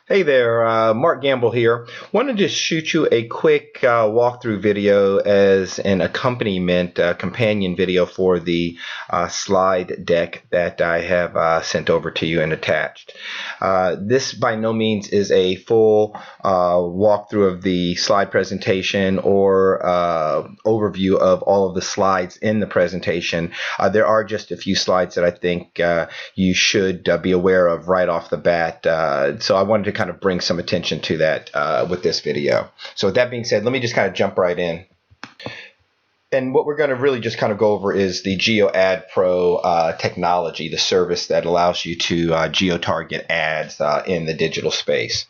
Hey there, Mark Gamble here. Wanted to shoot you a quick walkthrough video as an accompaniment, companion video for the slide deck that I have sent over to you and attached. This by no means is a full walkthrough of the slide presentation or overview of all of the slides in the presentation. There are just a few slides that I think you should be aware of right off the bat. So I wanted to kind of bring some attention to that with this video. So with that being said, let me just kind of jump right in. And what we're going to really just kind of go over is the GeoAdPro technology, the service that allows you to geo-target ads in the digital space.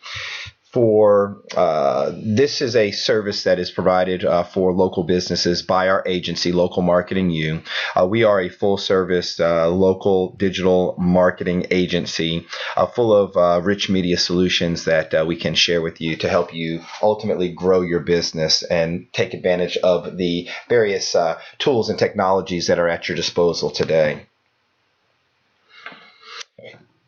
This is a service that is provided for local businesses by our agency, Local Marketing U. We are a full-service local digital marketing agency full of rich media solutions that we can share with you to help you ultimately grow your business and take advantage of the various tools and technologies that are at your disposal today.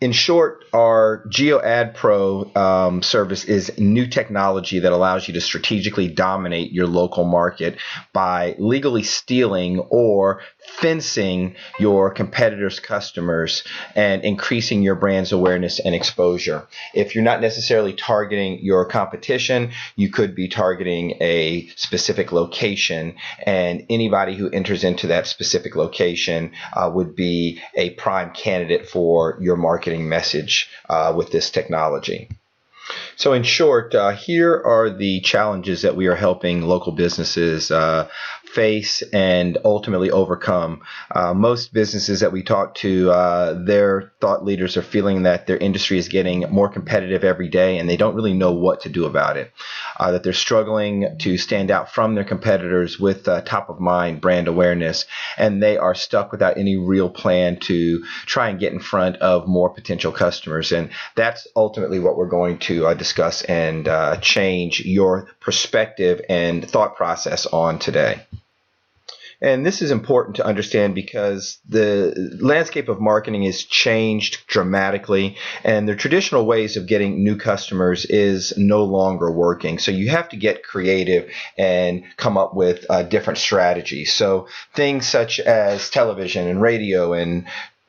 In short, our GeoAdPro service is new technology that allows you to strategically dominate your local market by legally stealing or fencing your competitors' customers and increasing your brand's awareness and exposure. If you're not necessarily targeting your competition, you could be targeting a specific location, and anybody who enters into that specific location would be a prime candidate for your marketing message with this technology. So in short, here are the challenges that we are helping local businesses face and ultimately overcome. Most businesses that we talk to, their thought leaders are feeling that their industry is getting more competitive every day and they don't really know what to do about it. That they're struggling to stand out from their competitors with top of mind brand awareness, and they are stuck without any real plan to try and get in front of more potential customers. And that's ultimately what we're going to discuss and change your perspective and thought process on today. And this is important to understand because the landscape of marketing has changed dramatically, and the traditional ways of getting new customers is no longer working. So you have to get creative and come up with different strategies. So things such as television and radio and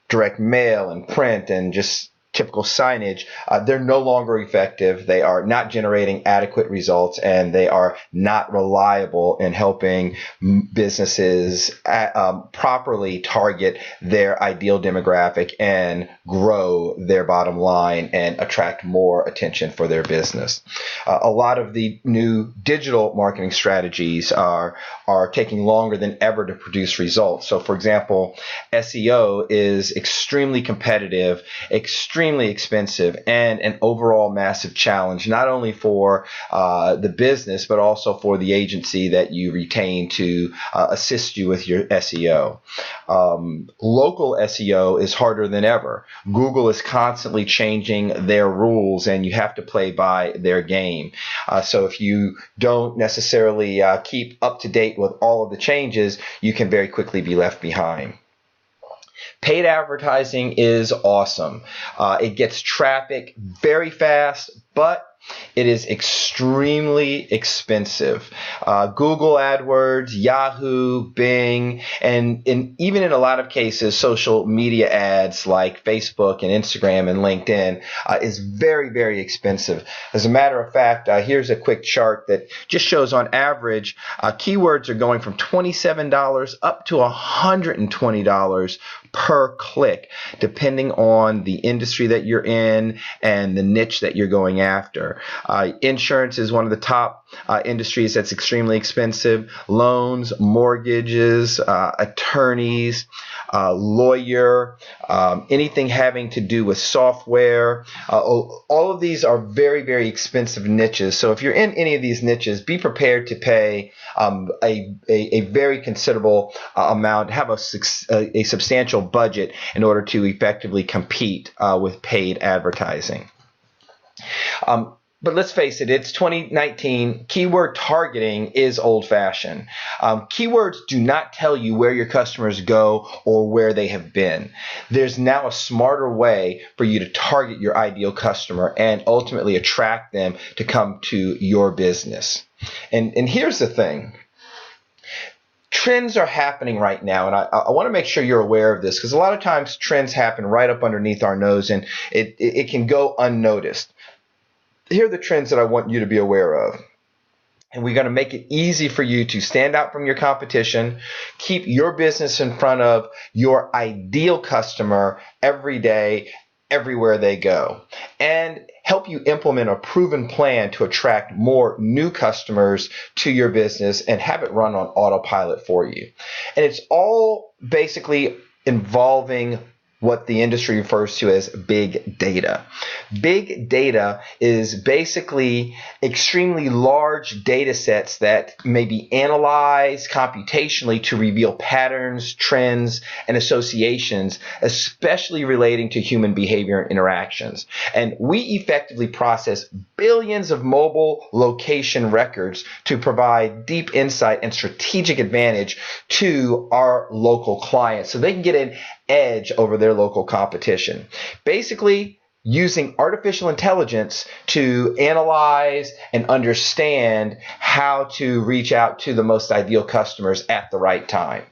direct mail and print and just typical signage, they're no longer effective. They are not generating adequate results, and they are not reliable in helping businesses properly target their ideal demographic and grow their bottom line and attract more attention for their business. A lot of the new digital marketing strategies are taking longer than ever to produce results. So for example, SEO is extremely competitive, extremely expensive, and an overall massive challenge, not only for the business, but also for the agency that you retain to assist you with your SEO. Local SEO is harder than ever. Google is constantly changing their rules, and you have to play by their game. So if you don't necessarily keep up to date with all of the changes, you can very quickly be left behind. Paid advertising is awesome. It gets traffic very fast, but it is extremely expensive. Google AdWords, Yahoo, Bing, and even in a lot of cases, social media ads like Facebook and Instagram and LinkedIn is very, very expensive. As a matter of fact, here's a quick chart that just shows on average, keywords are going from $27 up to $120 per click, depending on the industry that you're in and the niche that you're going after. Insurance is one of the top industries that's extremely expensive. Loans, mortgages, attorneys, lawyer, anything having to do with software. All of these are very, very expensive niches. So if you're in any of these niches, be prepared to pay a very considerable amount, have a substantial budget in order to effectively compete with paid advertising. But let's face it, it's 2019. Keyword targeting is old-fashioned. Keywords do not tell you where your customers go or where they have been. There's now a smarter way for you to target your ideal customer and ultimately attract them to come to your business. And here's the thing. Trends are happening right now, and I want to make sure you're aware of this, because a lot of times trends happen right up underneath our nose and it can go unnoticed. Here are the trends that I want you to be aware of. And we're going to make it easy for you to stand out from your competition, keep your business in front of your ideal customer every day, everywhere they go, and help you implement a proven plan to attract more new customers to your business and have it run on autopilot for you. And it's all basically involving what the industry refers to as big data. Big data is basically extremely large data sets that may be analyzed computationally to reveal patterns, trends, and associations, especially relating to human behavior and interactions. And we effectively process billions of mobile location records to provide deep insight and strategic advantage to our local clients so they can get an edge over their local competition. Basically, using artificial intelligence to analyze and understand how to reach out to the most ideal customers at the right time.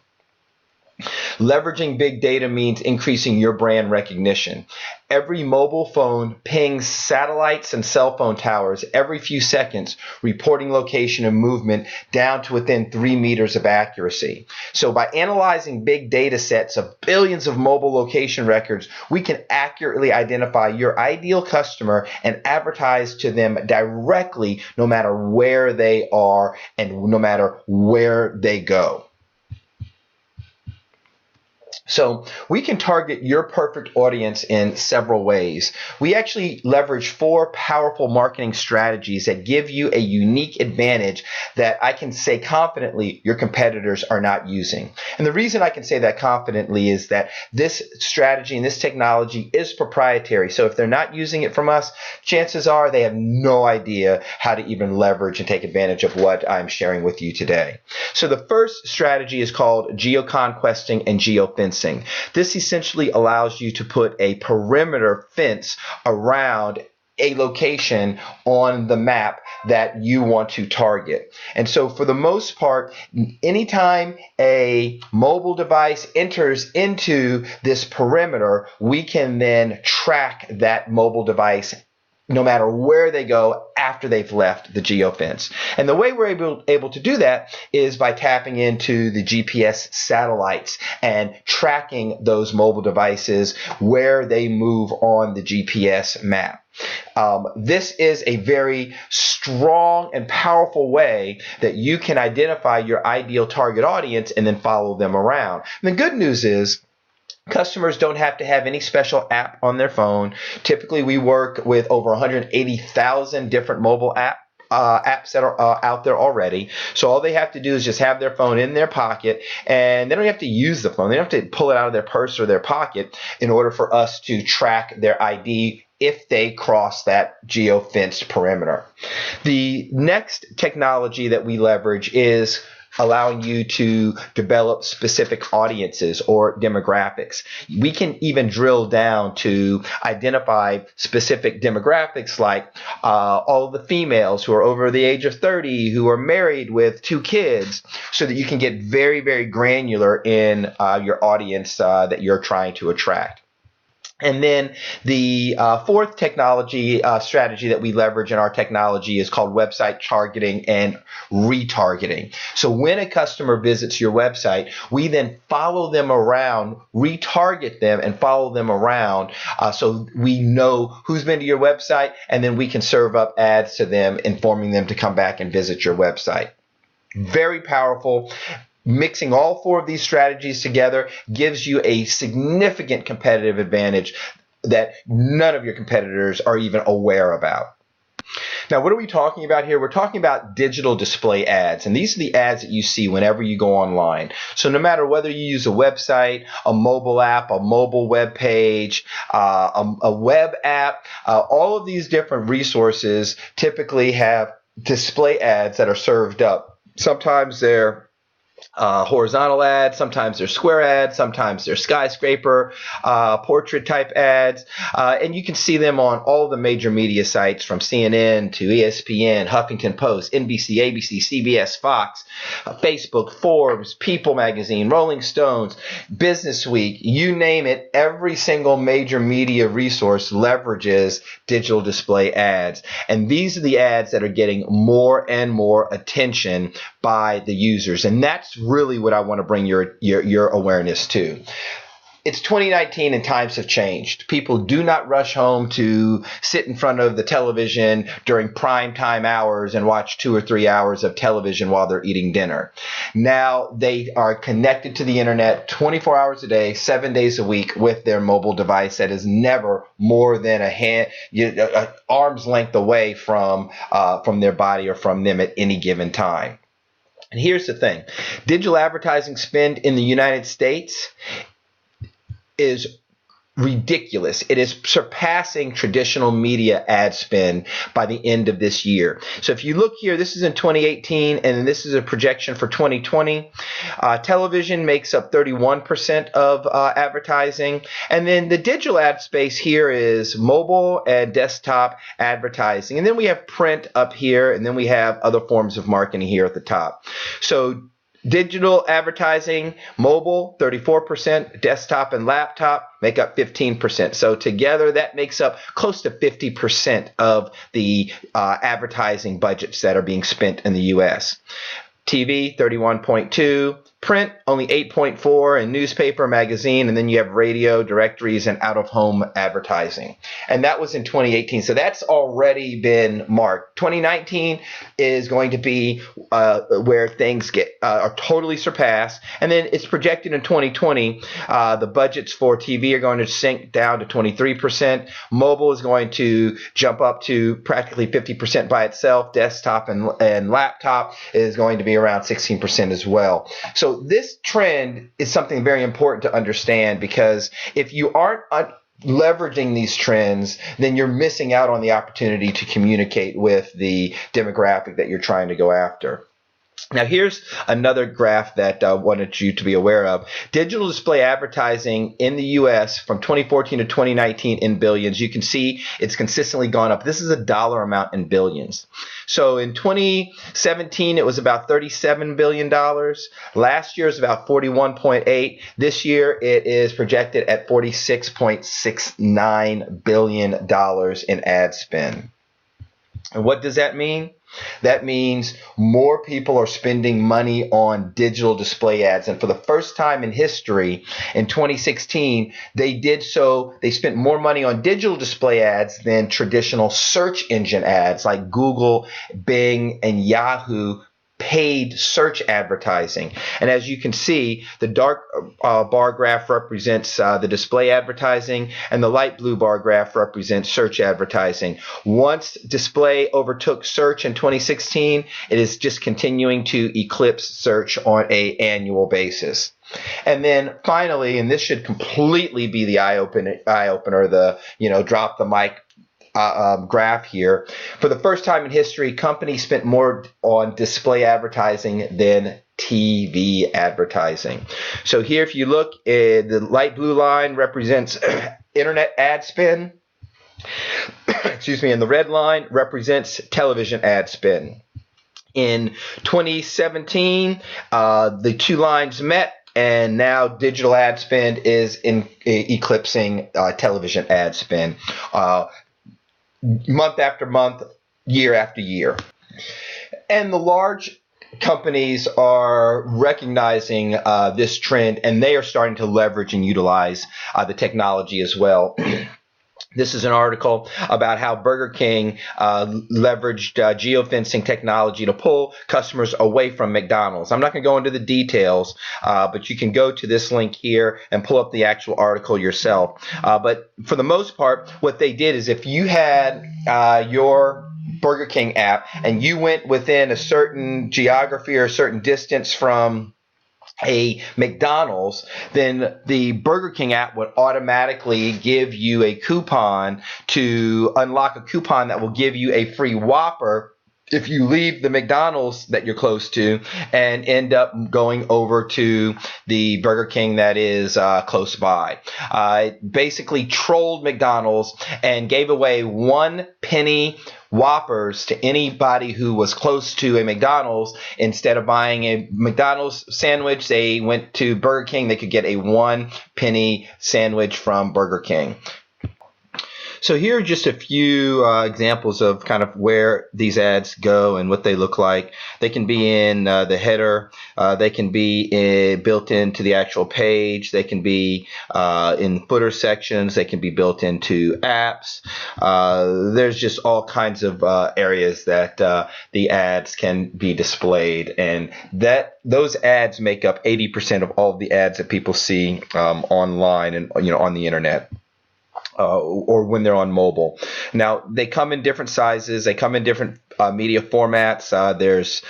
Leveraging big data means increasing your brand recognition. Every mobile phone pings satellites and cell phone towers every few seconds, reporting location and movement down to within 3 meters of accuracy. So by analyzing big data sets of billions of mobile location records, we can accurately identify your ideal customer and advertise to them directly no matter where they are and no matter where they go. So we can target your perfect audience in several ways. We actually leverage 4 powerful marketing strategies that give you a unique advantage that I can say confidently your competitors are not using. And the reason I can say that confidently is that this strategy and this technology is proprietary. So if they're not using it from us, chances are they have no idea how to even leverage and take advantage of what I'm sharing with you today. So the first strategy is called GeoConQuesting and GeoFencing. This essentially allows you to put a perimeter fence around a location on the map that you want to target. And so for the most part, anytime a mobile device enters into this perimeter, we can then track that mobile device no matter where they go after they've left the geofence. And the way we're able to do that is by tapping into the GPS satellites and tracking those mobile devices where they move on the GPS map. This is a very strong and powerful way that you can identify your ideal target audience and then follow them around. And the good news is, customers don't have to have any special app on their phone. Typically, we work with over 180,000 different mobile apps that are out there already. So all they have to do is just have their phone in their pocket, and they don't have to use the phone. They don't have to pull it out of their purse or their pocket in order for us to track their ID if they cross that geo-fenced perimeter. The next technology that we leverage is allowing you to develop specific audiences or demographics. We can even drill down to identify specific demographics like all the females who are over the age of 30 who are married with 2 kids, so that you can get very, very granular in your audience that you're trying to attract. And then the fourth technology strategy that we leverage in our technology is called website targeting and retargeting. So when a customer visits your website, we then follow them around, retarget them, and follow them around so we know who's been to your website, and then we can serve up ads to them, informing them to come back and visit your website. Very powerful. Mixing all 4 of these strategies together gives you a significant competitive advantage that none of your competitors are even aware about. Now, what are we talking about here? We're talking about digital display ads, and these are the ads that you see whenever you go online. So no matter whether you use a website, a mobile app, a mobile web page, a web app, all of these different resources typically have display ads that are served up. Sometimes they're horizontal ads, sometimes they're square ads, sometimes they're skyscraper, portrait type ads, and you can see them on all the major media sites from CNN to ESPN, Huffington Post, NBC, ABC, CBS, Fox, Facebook, Forbes, People Magazine, Rolling Stones, Business Week, you name it. Every single major media resource leverages digital display ads, and these are the ads that are getting more and more attention by the users, and that's really what I want to bring your awareness to. It's 2019 and times have changed. People do not rush home to sit in front of the television during prime time hours and watch 2 or 3 hours of television while they're eating dinner. Now they are connected to the internet 24 hours a day, 7 days a week with their mobile device that is never more than a arm's length away from their body or from them at any given time. And here's the thing. Digital advertising spend in the United States is ridiculous. It is surpassing traditional media ad spend by the end of this year. So if you look here, this is in 2018, and this is a projection for 2020. Television makes up 31% of advertising. And then the digital ad space here is mobile and desktop advertising. And then we have print up here, and then we have other forms of marketing here at the top. So digital advertising, mobile, 34%, desktop and laptop make up 15%. So together that makes up close to 50% of the advertising budgets that are being spent in the U.S. TV, 31.2%. Print, only 8.4%, and newspaper, magazine, and then you have radio, directories, and out-of-home advertising. And that was in 2018. So that's already been marked. 2019 is going to be where things are totally surpassed. And then it's projected in 2020, the budgets for TV are going to sink down to 23%. Mobile is going to jump up to practically 50% by itself. Desktop and laptop is going to be around 16% as well. So this trend is something very important to understand, because if you aren't leveraging these trends, then you're missing out on the opportunity to communicate with the demographic that you're trying to go after. Now, here's another graph that I wanted you to be aware of. Digital display advertising in the U.S. from 2014 to 2019 in billions. You can see it's consistently gone up. This is a dollar amount in billions. So in 2017, it was about $37 billion. Last year was about 41.8. This year, it is projected at $46.69 billion in ad spend. And what does that mean? That means more people are spending money on digital display ads. And for the first time in history, in 2016, they spent more money on digital display ads than traditional search engine ads like Google, Bing, and Yahoo paid search advertising. And as you can see, the dark bar graph represents the display advertising, and the light blue bar graph represents search advertising. Once display overtook search in 2016, it is just continuing to eclipse search on an annual basis. And then finally, and this should completely be the eye opener, the drop the mic graph here. For the first time in history, companies spent more on display advertising than TV advertising. So here, if you look, the light blue line represents internet ad spend. Excuse me, and the red line represents television ad spend. In 2017, the two lines met, and now digital ad spend is eclipsing television ad spend. Month after month, year after year. And the large companies are recognizing this trend, and they are starting to leverage and utilize the technology as well. This is an article about how Burger King leveraged geofencing technology to pull customers away from McDonald's. I'm not going to go into the details, but you can go to this link here and pull up the actual article yourself. But for the most part, what they did is if you had your Burger King app and you went within a certain geography or a certain distance from a McDonald's, then the Burger King app would automatically give you a coupon to unlock a coupon that will give you a free Whopper if you leave the McDonald's that you're close to and end up going over to the Burger King that is close by. It basically trolled McDonald's and gave away 1 penny Whoppers to anybody who was close to a McDonald's. Instead of buying a McDonald's sandwich, they went to Burger King. They could get a 1 penny sandwich from Burger King. So here are just a few examples of kind of where these ads go and what they look like. They can be in the header. They can be built into the actual page. They can be in footer sections. They can be built into apps. There's just all kinds of areas that the ads can be displayed, and those ads make up 80% of all of the ads that people see online and on the internet. Or when they're on mobile. Now, they come in different sizes. They come in different media formats. There's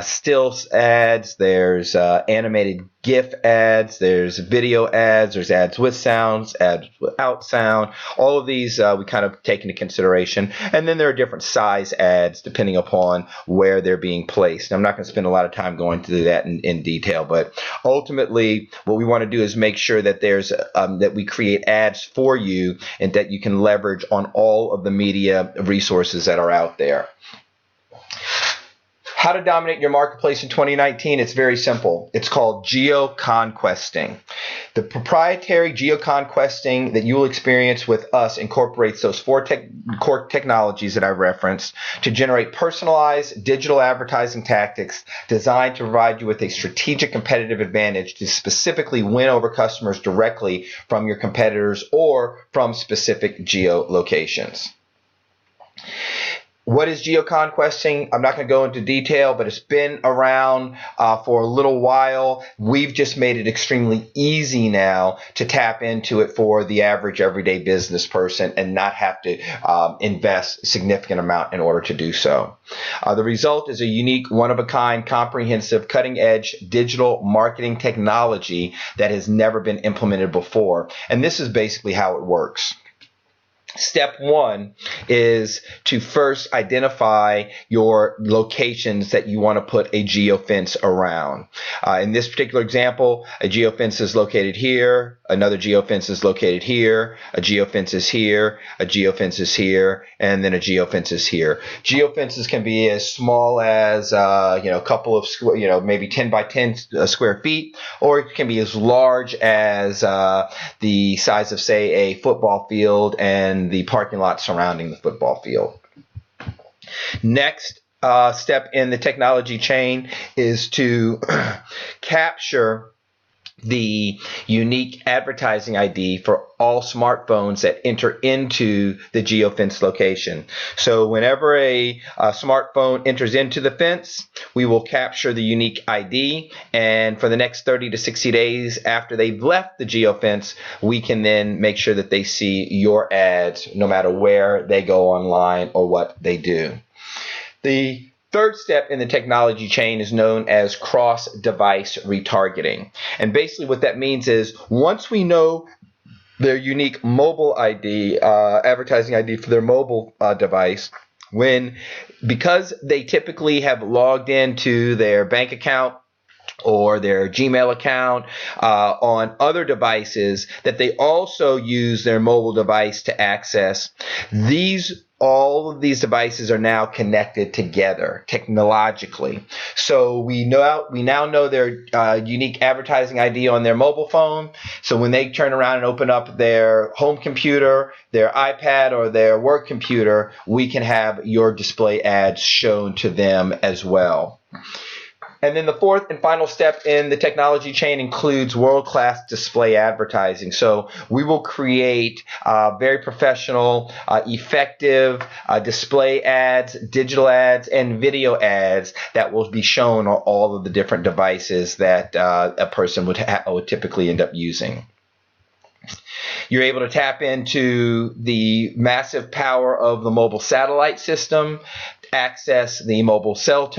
stills ads. There's animated GIF ads. There's video ads. There's ads with sounds, ads without sound. All of these we kind of take into consideration. And then there are different size ads depending upon where they're being placed. Now, I'm not going to spend a lot of time going through that in detail, but ultimately what we want to do is make sure that there's that we create ads for you and that you can leverage on all of the media resources that are out there. How to dominate your marketplace in 2019? It's very simple. It's called GeoConQuesting. The proprietary GeoConQuesting that you will experience with us incorporates those 4 core technologies that I've referenced to generate personalized digital advertising tactics designed to provide you with a strategic competitive advantage to specifically win over customers directly from your competitors or from specific geolocations. What is GeoConQuesting? I'm not going to go into detail, but it's been around for a little while. We've just made it extremely easy now to tap into it for the average everyday business person and not have to invest a significant amount in order to do so. The result is a unique, one-of-a-kind, comprehensive, cutting-edge digital marketing technology that has never been implemented before. And this is basically how it works. Step 1 is to first identify your locations that you want to put a geofence around. In this particular example, a geofence is located here, another geofence is located here, a geofence is here, a geofence is here, and then a geofence is here. Geofences can be as small as a couple of maybe 10 by 10 square feet, or it can be as large as the size of, say, a football field and the parking lot surrounding the football field. Next step in the technology chain is to capture the unique advertising ID for all smartphones that enter into the geofence location. So whenever a smartphone enters into the fence, we will capture the unique ID, and for the next 30 to 60 days after they've left the geofence, we can then make sure that they see your ads no matter where they go online or what they do. The third step in the technology chain is known as cross-device retargeting. And basically what that means is once we know their unique mobile ID, advertising ID for their mobile device, because they typically have logged into their bank account or their Gmail account on other devices that they also use their mobile device to access, all of these devices are now connected together technologically. So we now know their unique advertising ID on their mobile phone. So when they turn around and open up their home computer, their iPad, or their work computer, we can have your display ads shown to them as well. And then the fourth and final step in the technology chain includes world-class display advertising. So we will create very professional, effective display ads, digital ads, and video ads that will be shown on all of the different devices that a person would typically end up using. You're able to tap into the massive power of the mobile satellite system access the mobile cell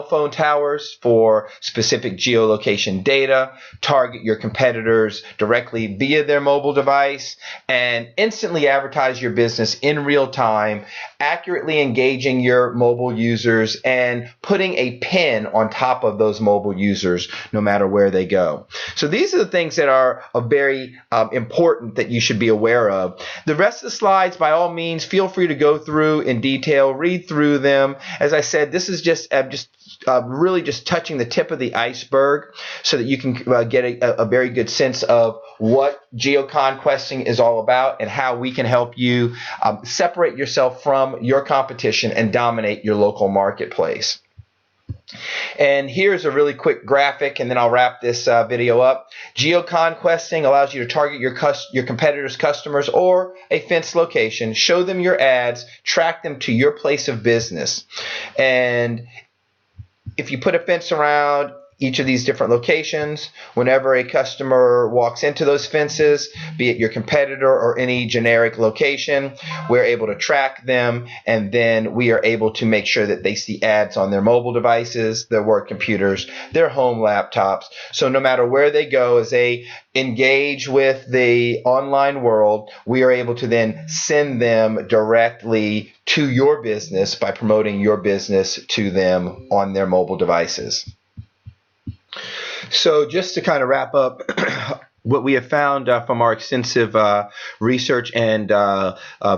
phone towers for specific geolocation data, target your competitors directly via their mobile device, and instantly advertise your business in real time, accurately engaging your mobile users and putting a pin on top of those mobile users no matter where they go. So these are the things that are very important that you should be aware of. The rest of the slides, by all means, feel free to go through in detail, read through them. As I said, this is just really just touching the tip of the iceberg so that you can get a very good sense of what GeoConQuesting is all about and how we can help you separate yourself from your competition and dominate your local marketplace. And here's a really quick graphic, and then I'll wrap this video up. GeoConQuesting allows you to target your competitors' customers or a fenced location, show them your ads, track them to your place of business. And if you put a fence around each of these different locations, whenever a customer walks into those fences, be it your competitor or any generic location, we're able to track them, and then we are able to make sure that they see ads on their mobile devices, their work computers, their home laptops. So no matter where they go, as they engage with the online world, we are able to then send them directly to your business by promoting your business to them on their mobile devices. So just to kind of wrap up, what we have found from our extensive research and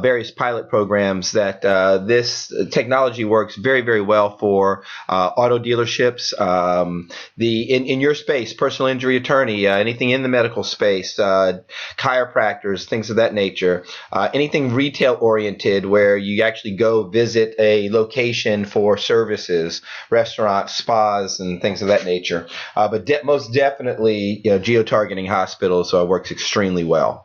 various pilot programs that this technology works very, very well for auto dealerships, in your space, personal injury attorney, anything in the medical space, chiropractors, things of that nature, anything retail oriented where you actually go visit a location for services, restaurants, spas, and things of that nature. But most definitely, geo-targeting hospitals works extremely well.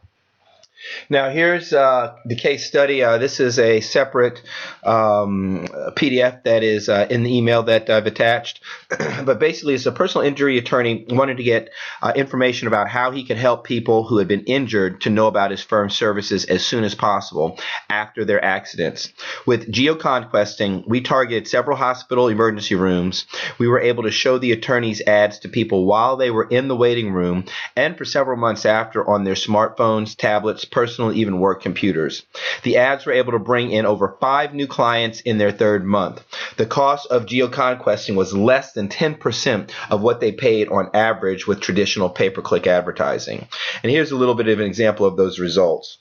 Now here's the case study. This is a separate PDF that is in the email that I've attached. But basically, it's a personal injury attorney wanted to get information about how he could help people who had been injured to know about his firm's services as soon as possible after their accidents. With GeoConQuesting, we targeted several hospital emergency rooms. We were able to show the attorney's ads to people while they were in the waiting room and for several months after on their smartphones, tablets, personal, even work computers. The ads were able to bring in over 5 new clients in their third month. The cost of GeoConQuesting was less than 10% of what they paid on average with traditional pay-per-click advertising. And here's a little bit of an example of those results.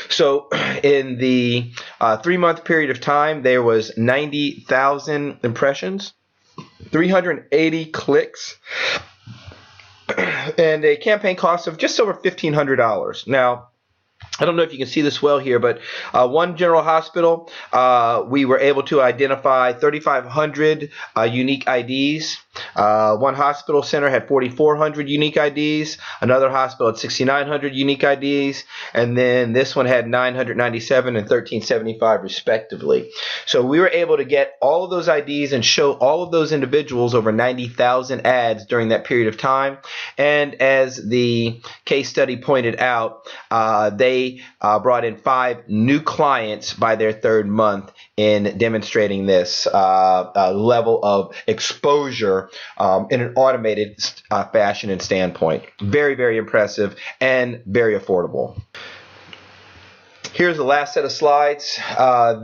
So in the 3-month period of time, there was 90,000 impressions, 380 clicks, and a campaign cost of just over $1,500. Now, I don't know if you can see this well here, but one general hospital, we were able to identify 3,500 unique IDs. One hospital center had 4,400 unique IDs. Another hospital had 6,900 unique IDs. And then this one had 997 and 1,375 respectively. So we were able to get all of those IDs and show all of those individuals over 90,000 ads during that period of time. And as the case study pointed out, they brought in 5 new clients by their third month in demonstrating this level of exposure in an automated fashion and standpoint. Very, very impressive and very affordable. Here's the last set of slides.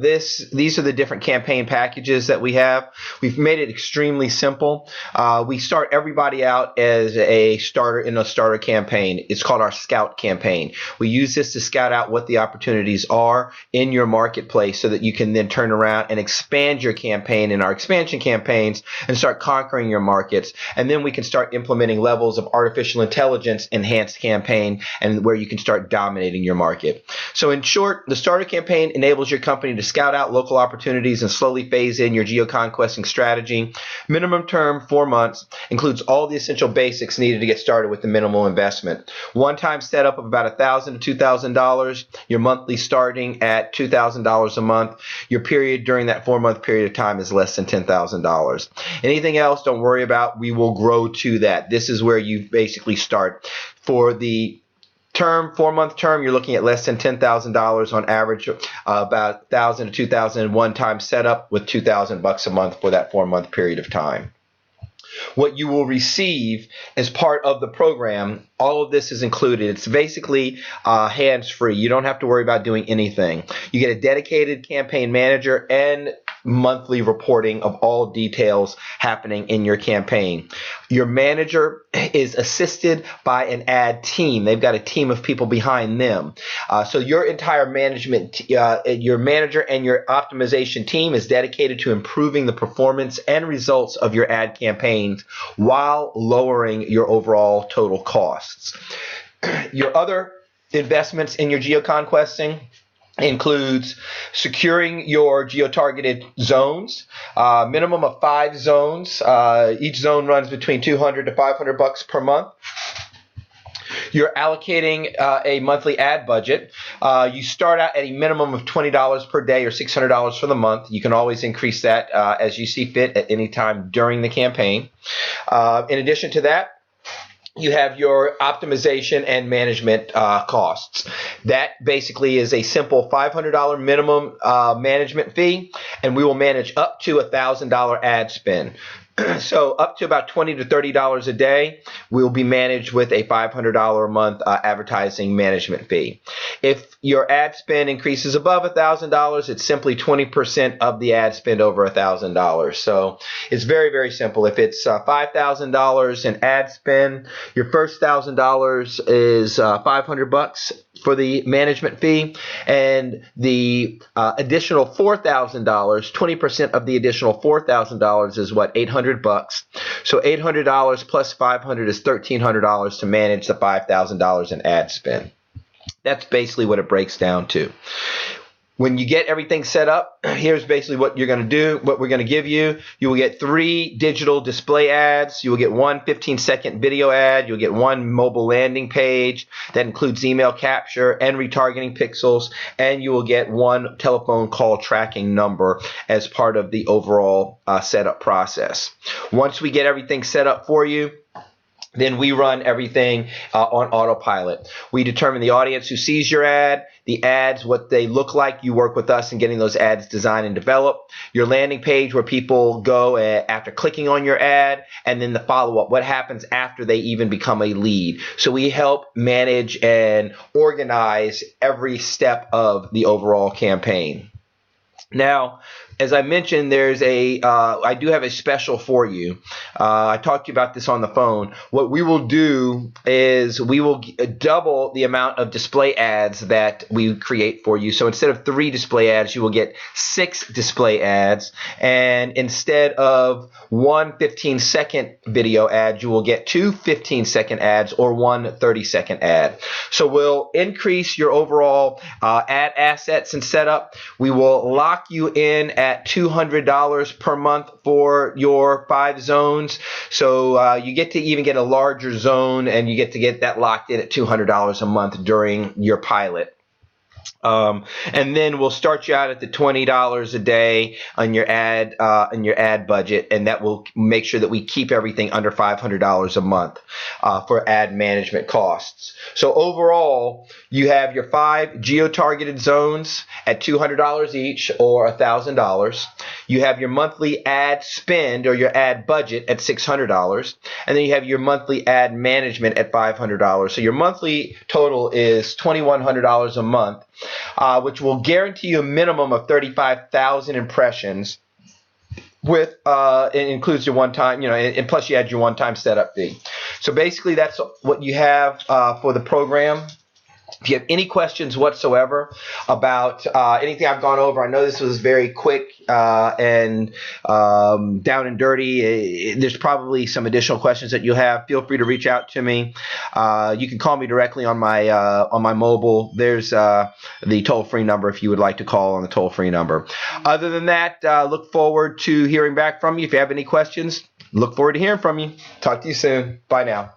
These are the different campaign packages that we have. We've made it extremely simple. We start everybody out as a starter in a starter campaign. It's called our Scout campaign. We use this to scout out what the opportunities are in your marketplace so that you can then turn around and expand your campaign in our expansion campaigns and start conquering your markets. And then we can start implementing levels of artificial intelligence enhanced campaign and where you can start dominating your market. So in short, the starter campaign enables your company to scout out local opportunities and slowly phase in your GeoConQuesting strategy. Minimum term, 4 months, includes all the essential basics needed to get started with the minimal investment. One-time setup of about $1,000 to $2,000. Your monthly starting at $2,000 a month. Your period during that 4-month period of time is less than $10,000. Anything else, don't worry about. We will grow to that. This is where you basically start. For the term, 4-month term, you're looking at less than $10,000 on average, about $1,000 to $2,000 one-time setup with $2,000 a month for that 4-month period of time. What you will receive as part of the program, all of this is included. It's basically hands-free. You don't have to worry about doing anything. You get a dedicated campaign manager and monthly reporting of all details happening in your campaign. Your manager is assisted by an ad team. They've got a team of people behind them. So your entire management, your manager and your optimization team is dedicated to improving the performance and results of your ad campaigns while lowering your overall total costs. Your other investments in your GeoConQuesting includes securing your geo-targeted zones, minimum of 5 zones. Each zone runs between $200 to $500 per month. You're allocating a monthly ad budget. You start out at a minimum of $20 per day or $600 for the month. You can always increase that as you see fit at any time during the campaign. In addition to that, you have your optimization and management costs. That basically is a simple $500 minimum management fee, and we will manage up to $1,000 ad spend. So up to about $20 to $30 a day will be managed with a $500 a month advertising management fee. If your ad spend increases above $1,000, it's simply 20% of the ad spend over $1,000. So it's very, very simple. If it's $5,000 in ad spend, your first $1,000 is $500 for the management fee, and the additional $4,000, 20% of the additional $4,000 is what, $800. So $800 plus $500 is $1,300 to manage the $5,000 in ad spend. That's basically what it breaks down to. When you get everything set up, here's basically what you're going to do, what we're going to give you. You will get 3 digital display ads. You will get 1 15-second video ad. You'll get 1 mobile landing page that includes email capture and retargeting pixels. And you will get 1 telephone call tracking number as part of the overall setup process. Once we get everything set up for you, then we run everything on autopilot. We determine the audience who sees your ad, the ads, what they look like. You work with us in getting those ads designed and developed. Your landing page where people go after clicking on your ad, and then the follow-up, what happens after they even become a lead. So we help manage and organize every step of the overall campaign. Now, as I mentioned, there's I do have a special for you. I talked to you about this on the phone. What we will do is we will double the amount of display ads that we create for you. So instead of 3 display ads, you will get 6 display ads. And instead of 1 15-second video ad, you will get 2 15-second ads or 1 30-second ad. So we'll increase your overall ad assets and setup. We will lock you in at $200 per month for your 5 zones. So you get to even get a larger zone, and you get to get that locked in at $200 a month during your pilot. And then we'll start you out at the $20 a day on your ad budget, and that will make sure that we keep everything under $500 a month for ad management costs. So overall, you have your 5 geo-targeted zones at $200 each or $1,000. You have your monthly ad spend or your ad budget at $600, and then you have your monthly ad management at $500. So your monthly total is $2,100 a month, which will guarantee you a minimum of 35,000 impressions. With it includes your one-time, and plus you add your one-time setup fee. So basically, that's what you have for the program. If you have any questions whatsoever about anything I've gone over, I know this was very quick and down and dirty. There's probably some additional questions that you have. Feel free to reach out to me. You can call me directly on my mobile. There's the toll-free number if you would like to call on the toll-free number. Other than that, look forward to hearing back from you. If you have any questions, look forward to hearing from you. Talk to you soon. Bye now.